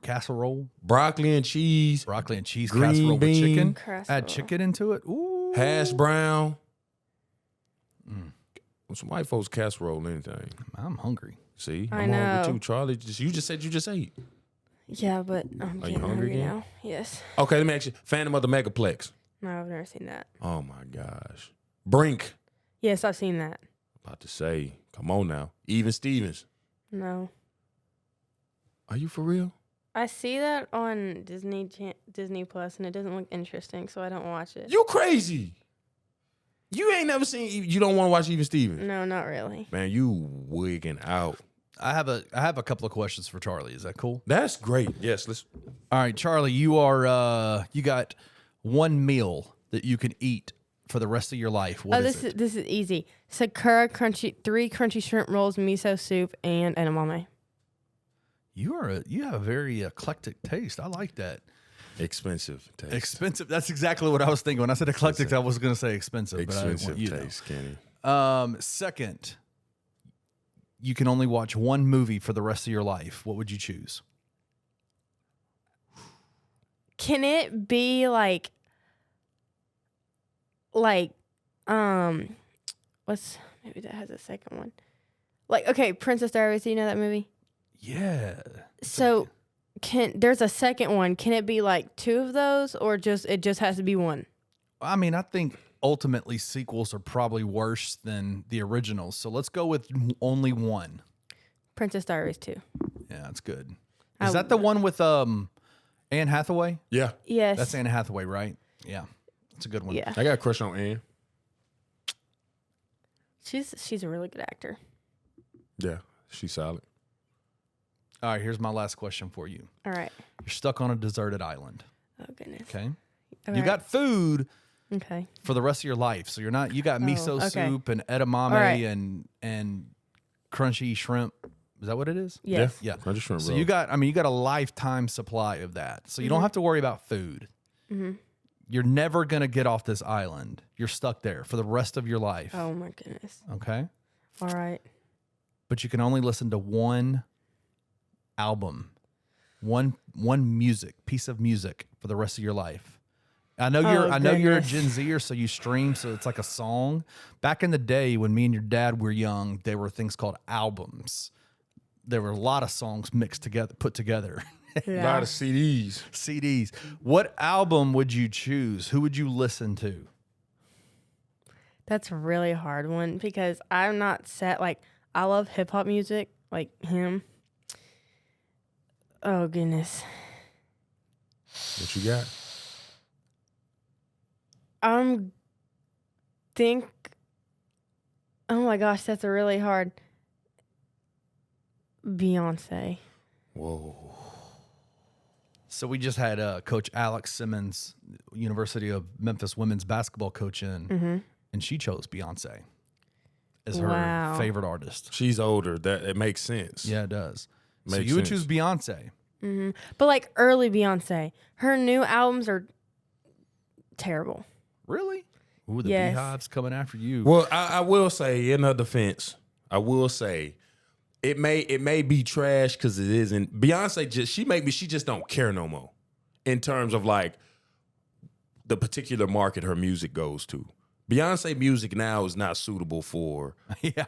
casserole, Broccoli and cheese, broccoli and cheese Green casserole bean. with chicken. Casserole. Add chicken into it. Ooh. hash brown. Some white folks casserole anything. I'm hungry. See, I I'm hungry know. too. Charli, you just said you just ate. Yeah, but I'm Are you getting hungry hungry again? now. Yes. Okay, let me ask you. Phantom of the Megaplex. No, I've never seen that. Oh my gosh. Brink. Yes, I've seen that. About to say, come on now. Even Stevens. No. Are you for real? I see that on Disney Plus, and it doesn't look interesting, so I don't watch it. You crazy. You ain't never seen. You don't want to watch Even Stevens. No, not really. Man, you wigging out. I have a couple of questions for Charli. Is that cool? That's great. Yes, let's. All right, Charli, you got one meal that you can eat for the rest of your life. What is it? This is easy. Sakura three crunchy shrimp rolls, miso soup, and edamame. You have a very eclectic taste. I like that. Expensive taste. Expensive. That's exactly what I was thinking when I said eclectic. I was going to say expensive, but I didn't Expensive want you to taste, Kenny. know. Second, you can only watch one movie for the rest of your life. What would you choose? Can it be like what's maybe that has a second one? Like, okay, Princess Diaries, do you know that movie? Yeah. So there's a second one. Can it be like two of those, or it just has to be one? I mean, I think ultimately sequels are probably worse than the originals. So let's go with only one. Princess Diaries 2. Yeah, that's good. Is that the one with Anne Hathaway? Yeah. Yes. That's Anne Hathaway, right? Yeah. That's a good one. Yeah. I got a crush on Anne. She's a really good actor. Yeah, she's solid. All right, here's my last question for you. All right. You're stuck on a deserted island. Oh goodness. Okay. All You right. got food Okay. for the rest of your life. So you got miso okay. soup and edamame right. and crunchy shrimp. Is that what it is? Yes. Yeah. Crunchy shrimp So roll. you got a lifetime supply of that. So you don't have to worry about food. Mm-hmm. You're never going to get off this island. You're stuck there for the rest of your life. Oh my goodness. Okay? All right. But you can only listen to one album, one piece of music for the rest of your life. I know you're a goodness. Gen Zer, so you stream, so it's like a song. Back in the day when me and your dad were young, there were things called albums. There were a lot of songs put together. A lot of CDs. CDs. What album would you choose? Who would you listen to? That's a really hard one because I'm not set. Like, I love hip hop music, like him. Oh goodness. What you got? Oh my gosh, that's a really hard. Beyonce. Whoa. So we just had Coach Alex Simmons, University of Memphis women's basketball coach in, and she chose Beyonce as her Wow. favorite artist. She's older. That it makes sense. Yeah, it does. So Makes you would sense. choose Beyonce. But like early Beyonce. Her new albums are terrible. Really? Ooh, the Yes. Beehive's coming after you. Well, I will say in her defense, I will say it may be trash because it isn't. Beyonce she just don't care no more in terms of like the particular market her music goes to. Beyonce music now is not suitable for yeah.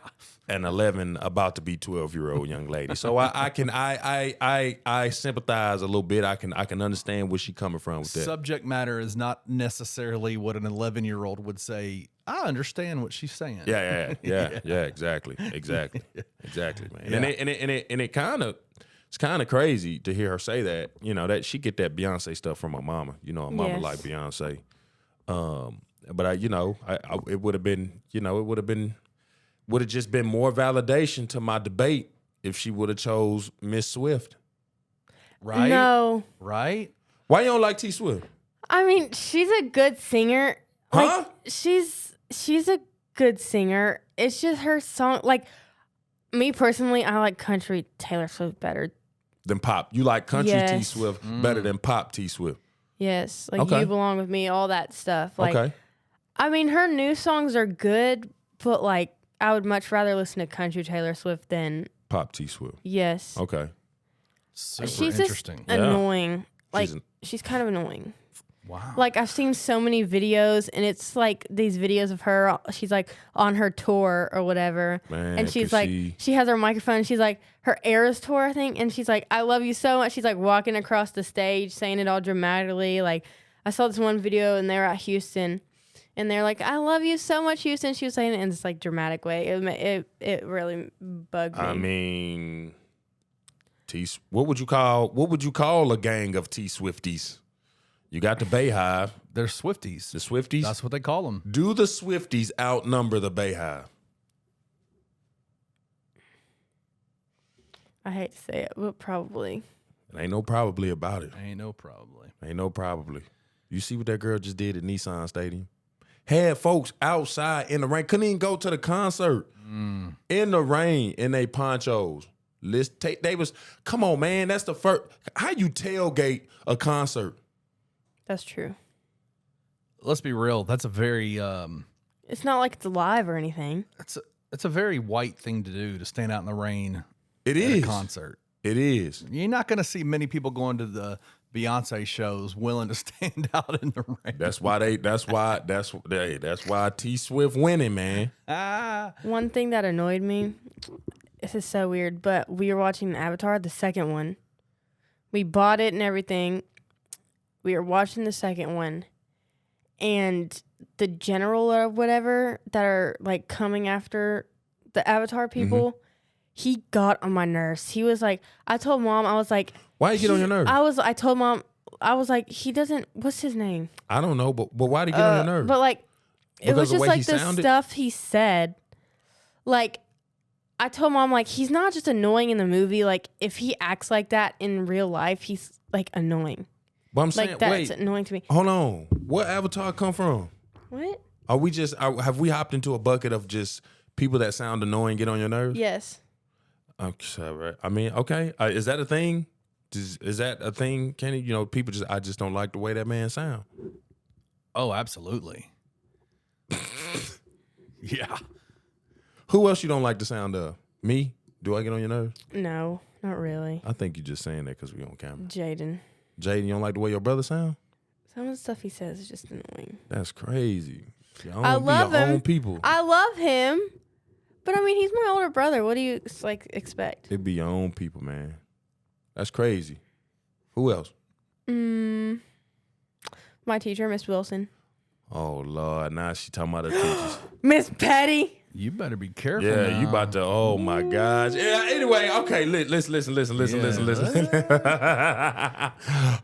an 11 about to be 12-year-old young lady. So I sympathize a little bit. I can understand where she's coming from with that. Subject matter is not necessarily what an 11-year-old would say. I understand what she's saying. Yeah, exactly, man. And it kind of, it's kind of crazy to hear her say that. You know, that she get that Beyonce stuff from her mama. You know, her mama Yes. like Beyonce. But it would have been, would have just been more validation to my debate if she would have chose Miss Swift. Right? No. Right? Why you don't like T Swift? I mean, she's a good singer. Huh? Like, she's a good singer. It's just her song. Like, me personally, I like country Taylor Swift better. Than pop. You like country T Yes. Swift better than pop T Swift. Yes. Like, Okay. You Belong With Me, all that stuff. Like, Okay. I mean, her new songs are good, but, like, I would much rather listen to country Taylor Swift than, Pop T Swift. yes. Okay. Super She's interesting. just annoying. Like, She's she's kind of annoying. Wow. Like, I've seen so many videos, and it's like these videos of her. She's like on her tour or whatever, Man, and she's 'cause like, she has her microphone. And she's like her Eras tour, I think, and she's like, "I love you so much." She's like walking across the stage, saying it all dramatically. Like, I saw this one video, and they were at Houston, and they're like, "I love you so much, Houston." She was saying it in this like dramatic way. It really bugged me. I mean, what would you call a gang of T Swifties? You got the Bayhive, They're Swifties. the Swifties. That's what they call them. Do the Swifties outnumber the Bayhive? I hate to say it, but probably. It ain't no probably about it. Ain't no probably. Ain't no probably. You see what that girl just did at Nissan Stadium? Had folks outside in the rain. Couldn't even go to the concert. In the rain, in they ponchos. Come on, man. That's the first. How you tailgate a concert? That's true. Let's be real. That's a very It's not like it's live or anything. it's a very white thing to do, to stand out in the rain It at is. a concert. It is. You're not going to see many people going to the Beyonce shows willing to stand out in the rain. That's why T Swift winning, man. One thing that annoyed me, this is so weird, but we were watching Avatar, the second one. We bought it and everything. We were watching the second one, and the general or whatever that are like coming after the Avatar people, he got on my nerves. He was like, I told Mom, I was like, Why you get on your nerves? I told Mom, I was like, he doesn't, what's his name? I don't know, but why did he get on your nerves? But like, it Because was the just way like he the sounded? stuff he said. Like, I told Mom, like, he's not just annoying in the movie. Like, if he acts like that in real life, he's like annoying. But I'm saying, Like, that's wait, annoying to me. hold on. What Avatar come from? What? Have we hopped into a bucket of just people that sound annoying get on your nerves? Yes. Okay, right. I mean, okay. Is that a thing? Is that a thing, Kenny? You know, I just don't like the way that man sound. Oh, absolutely. Yeah. Who else you don't like the sound of? Me? Do I get on your nerves? No, not really. I think you're just saying that because we on camera. Jaden. Jaden, you don't like the way your brother sound? Some of the stuff he says is just annoying. That's crazy. I love your him. own people. I love him, but I mean, he's my older brother. What do you like expect? It be your own people, man. That's crazy. Who else? My teacher, Miss Wilson. Oh Lord, now she talking about the teachers. Miss Petty. You better be careful. Yeah, now. you about to. Oh my gosh. Yeah. Anyway, okay. Listen.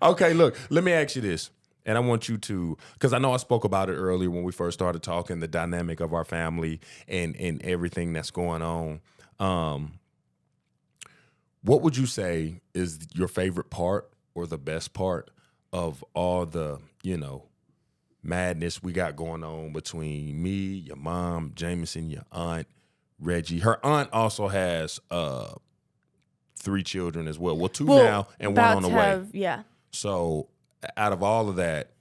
Okay, look. Let me ask you this, and I want you to, because I know I spoke about it earlier when we first started talking, the dynamic of our family and everything that's going on. What would you say is your favorite part or the best part of all the, madness we got going on between me, your mom, Jameson, your aunt, Reggie? Her aunt also has 3 children as well. Well, 2 now and 1 on the way. Yeah. So out of all of that,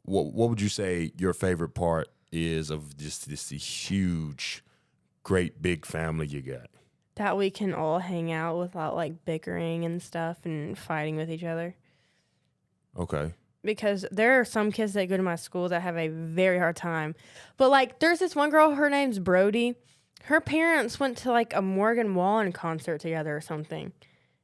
what would you say your favorite part is of just this huge, great, big family you got? That we can all hang out without like bickering and stuff and fighting with each other. Okay. Because there are some kids that go to my school that have a very hard time. But like there's this one girl, her name's Brody. Her parents went to like a Morgan Wallen concert together or something.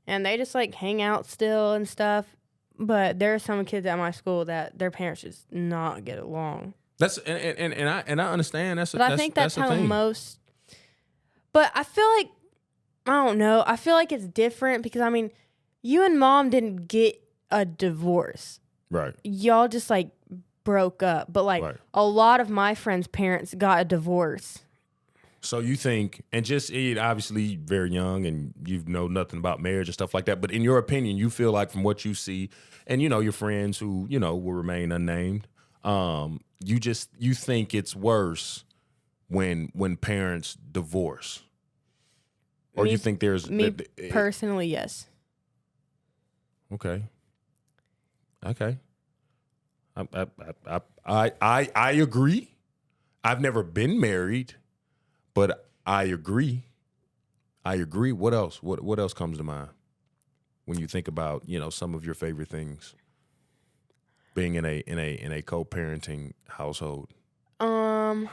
And they just like hang out still and stuff. But there are some kids at my school that their parents just not get along. That's and I understand. But I think that's the how thing. most. But I feel like I don't know. I feel like it's different because I mean, you and mom didn't get a divorce. Right. Y'all just like broke up. But like Right. a lot of my friends' parents got a divorce. So you think, and just obviously very young, and you know nothing about marriage and stuff like that. But in your opinion, you feel like from what you see, and your friends who will remain unnamed, you think it's worse when parents divorce, or you think there's Me personally, yes. Okay. I agree. I've never been married. But I agree. What else? What else comes to mind when you think about some of your favorite things being in a co-parenting household? I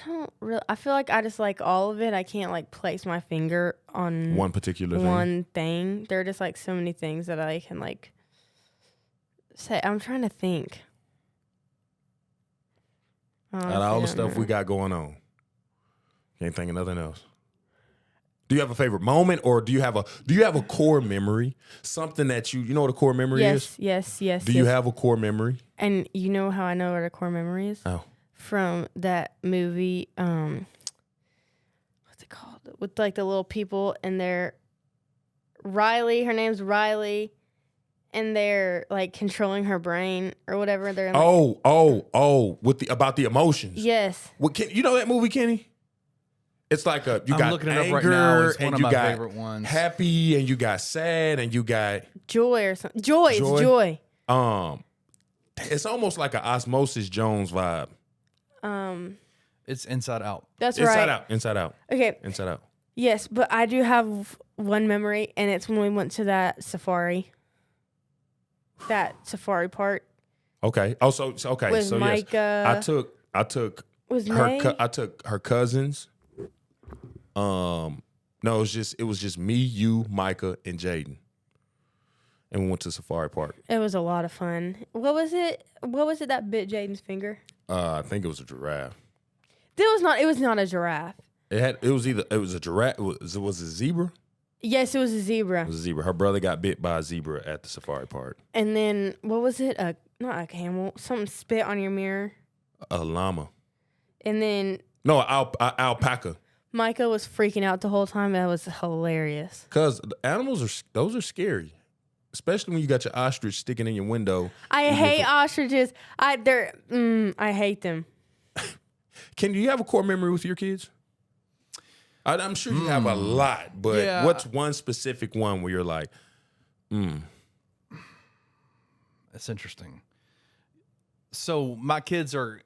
don't really. I feel like I just like all of it. I can't like place my finger on One particular thing. one thing. There are just like so many things that I can like say. I'm trying to think. Out of all the stuff we got going on, can't think of nothing else. Do you have a favorite moment, or do you have a core memory? Something that you know what a core memory is? Yes. Do you have a core memory? And you know how I know what a core memory is? Oh. From that movie, what's it called? With like the little people and they're Riley, her name's Riley, and they're like controlling her brain or whatever. They're like, with about the emotions. Yes. What you know that movie, Kenny? It's like you I'm got looking it anger, up right now. It's one and of you my got favorite ones. happy, and you got sad, and you got Joy or something. Joy. It's joy. It's almost like an Osmosis Jones vibe. It's Inside Out. That's right. Inside Out. Okay. Inside Out. Yes, but I do have one memory, and it's when we went to that safari. That safari part. Okay. Oh, so okay. With So Micah. yes, I took Was her. May? I took her cousins. No, it was just me, you, Micah, and Jaden, and we went to Safari Park. It was a lot of fun. What was it that bit Jaden's finger? I think it was a giraffe. It was not a giraffe. It was a giraffe. Was it a zebra? Yes, it was a zebra. It was a zebra. Her brother got bit by a zebra at the Safari Park. And then what was it? Not a camel. Something spit on your mirror. A llama. And then No, alpaca. Micah was freaking out the whole time. That was hilarious. Cause the animals those are scary, especially when you got your ostrich sticking in your window. I hate ostriches. I hate them. Do you have a core memory with your kids? I'm sure you have a lot, but Yeah. what's one specific one where you're like, That's interesting. So my kids are.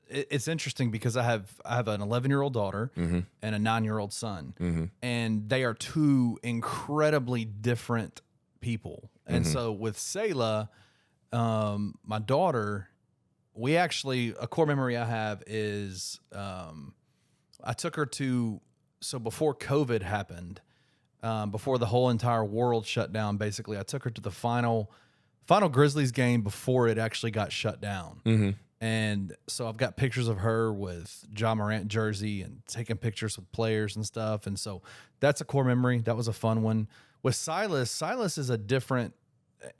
It's interesting because I have an 11-year-old daughter and a 9-year-old son, and they are two incredibly different people. And so with Selah, my daughter, a core memory I have is I took her to. So before COVID happened, before the whole entire world shut down, basically, I took her to the final Grizzlies game before it actually got shut down. And so I've got pictures of her with John Morant jersey and taking pictures with players and stuff. And so that's a core memory. That was a fun one. With Silas is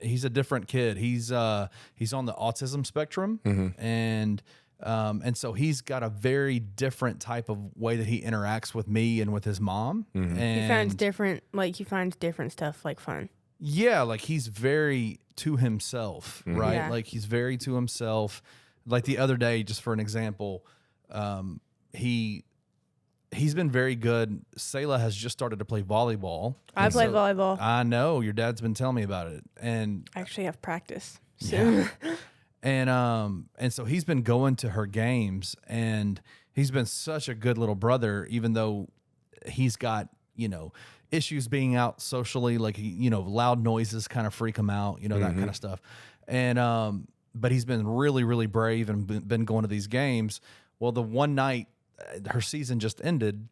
he's a different kid. He's on the autism spectrum, and so he's got a very different type of way that he interacts with me and with his mom. And He finds different stuff like fun. yeah, like he's very to himself, right? Yeah. Like he's very to himself. Like the other day, just for an example, he's been very good. Selah has just started to play volleyball. I play volleyball. I know your dad's been telling me about it, and I actually have practice soon. and so he's been going to her games, and he's been such a good little brother, even though he's got issues being out socially, like loud noises kind of freak him out, that kind of stuff, and but he's been really, really brave and been going to these games. Well, the one night her season just ended,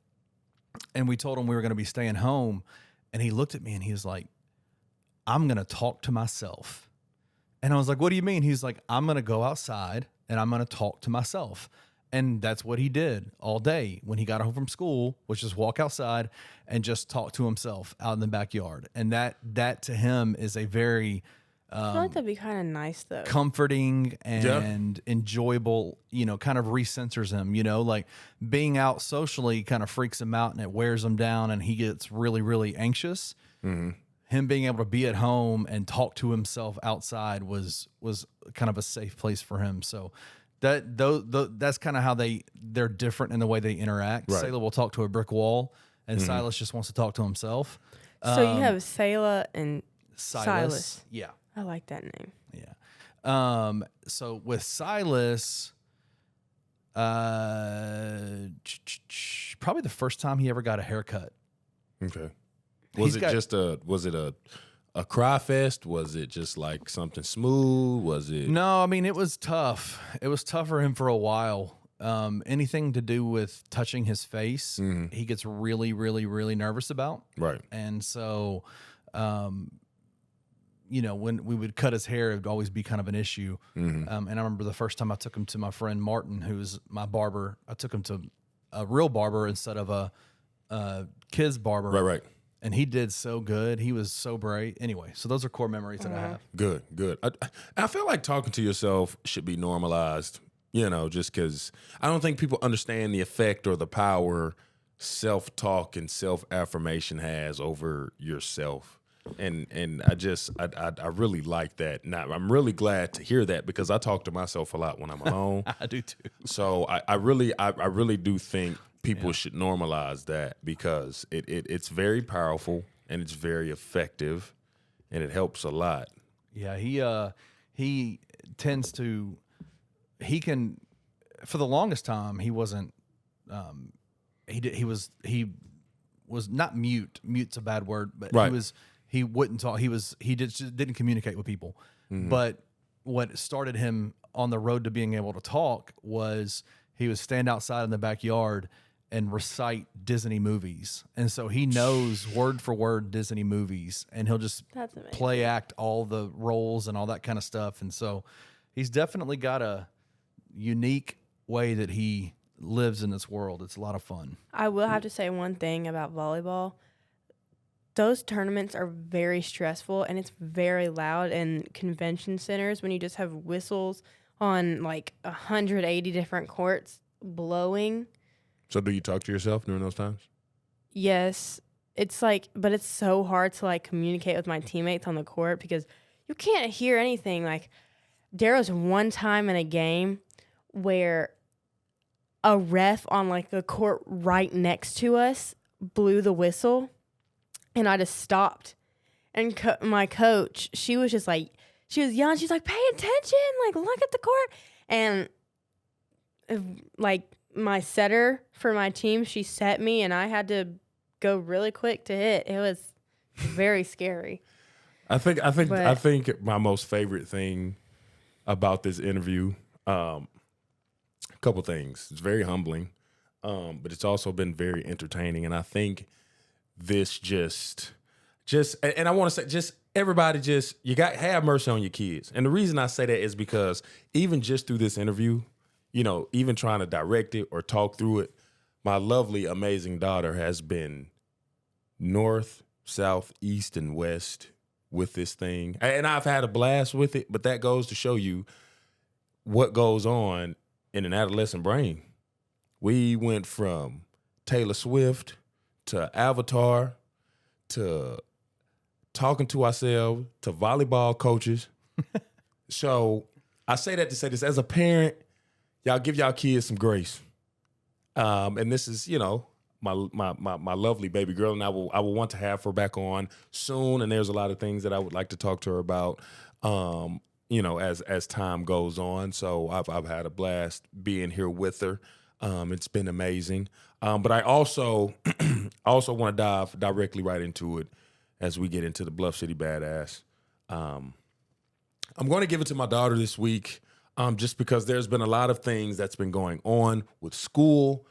and we told him we were going to be staying home, and he looked at me and he was like, "I'm going to talk to myself." And I was like, what do you mean? He's like, I'm going to go outside and I'm going to talk to myself. And that's what he did all day when he got home from school, was just walk outside and just talk to himself out in the backyard. And that to him is a very I feel like that'd be kind of nice though. comforting and enjoyable, kind of recenters him, like being out socially kind of freaks him out and it wears him down and he gets really, really anxious. Mm-hmm. Him being able to be at home and talk to himself outside was kind of a safe place for him. So that's kind of how they're different in the way they interact. Right. Sayla will talk to a brick wall and Silas just wants to talk to himself. So you have Sayla and Silas. Yeah. I like that name. Yeah. So with Silas, probably the first time he ever got a haircut. Okay. Was it a cry fest? Was it just like something smooth? Was it? No, I mean, it was tough. It was tough for him for a while. Anything to do with touching his face, he gets really, really, really nervous about. Right. And so, when we would cut his hair, it would always be kind of an issue. And I remember the first time I took him to my friend Martin, who's my barber. I took him to a real barber instead of a kid's barber. Right. And he did so good. He was so bright. Anyway, so those are core memories that I have. Good. I feel like talking to yourself should be normalized, just because I don't think people understand the effect or the power self-talk and self-affirmation has over yourself. And I really like that. Now, I'm really glad to hear that because I talk to myself a lot when I'm alone. I do too. So I really do think people should normalize that because it's very powerful and it's very effective and it helps a lot. Yeah, he tends to, he can, for the longest time he wasn't, he was not mute. Mute's a bad word, but right. he wouldn't talk. He just didn't communicate with people. But what started him on the road to being able to talk was he would stand outside in the backyard and recite Disney movies. And so he knows word for word Disney movies and he'll just play act all the roles and all that kind of stuff. And so he's definitely got a unique way that he lives in this world. It's a lot of fun. I will have to say one thing about volleyball. Those tournaments are very stressful and it's very loud in convention centers when you just have whistles on like 180 different courts blowing. So do you talk to yourself during those times? Yes. It's like, but it's so hard to like communicate with my teammates on the court because you can't hear anything. Like there was one time in a game where a ref on like the court right next to us blew the whistle and I just stopped. And my coach, she was just like, she was young. She's like, pay attention, like look at the court. And like my setter for my team, she set me and I had to go really quick to hit. It was very scary. I think my most favorite thing about this interview, a couple things. It's very humbling, but it's also been very entertaining. And I think this just, and I want to say, just everybody, you have mercy on your kids. And the reason I say that is because even just through this interview, even trying to direct it or talk through it, my lovely, amazing daughter has been north, south, east, and west with this thing. And I've had a blast with it, but that goes to show you what goes on in an adolescent brain. We went from Taylor Swift to Avatar to talking to ourselves to volleyball coaches. So I say that to say this. As a parent, y'all give y'all kids some grace. And this is, my lovely baby girl, and I will want to have her back on soon. And there's a lot of things that I would like to talk to her about, as time goes on. So I've had a blast being here with her. It's been amazing. But I also want to dive directly right into it as we get into the Bluff City Badass. I'm going to give it to my daughter this week. Just because there's been a lot of things that's been going on with school,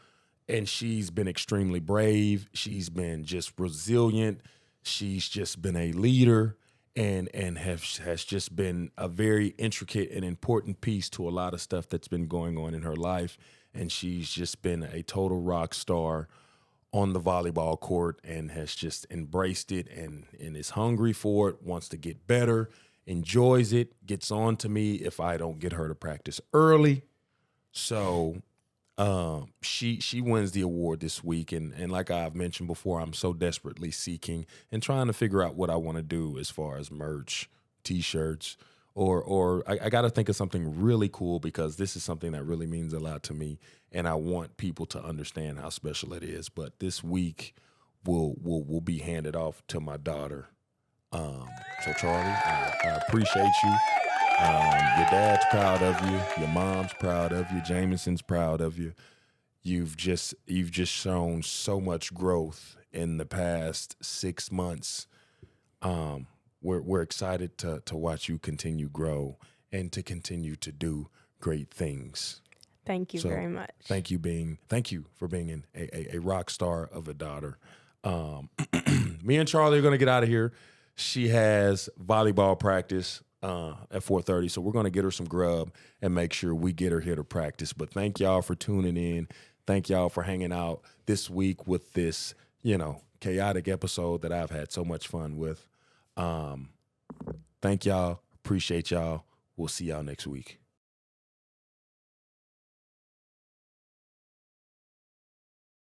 and she's been extremely brave. She's been just resilient. She's just been a leader, and has just been a very intricate and important piece to a lot of stuff that's been going on in her life. And she's just been a total rock star on the volleyball court and has just embraced it and is hungry for it, wants to get better, enjoys it, gets on to me if I don't get her to practice early. So she wins the award this week. And like I've mentioned before, I'm so desperately seeking and trying to figure out what I want to do as far as merch, T-shirts, or I got to think of something really cool because this is something that really means a lot to me, and I want people to understand how special it is. But this week will be handed off to my daughter. So Charli, I appreciate you. Your dad's proud of you. Your mom's proud of you. Jameson's proud of you. You've just shown so much growth in the past 6 months. We're excited to watch you continue grow and to continue to do great things. Thank you very much. Thank you for being a rock star of a daughter. Me and Charli are gonna get out of here. She has volleyball practice at 4:30, so we're gonna get her some grub and make sure we get her here to practice. But thank y'all for tuning in. Thank y'all for hanging out this week with this, chaotic episode that I've had so much fun with. Thank y'all. Appreciate y'all. We'll see y'all next week.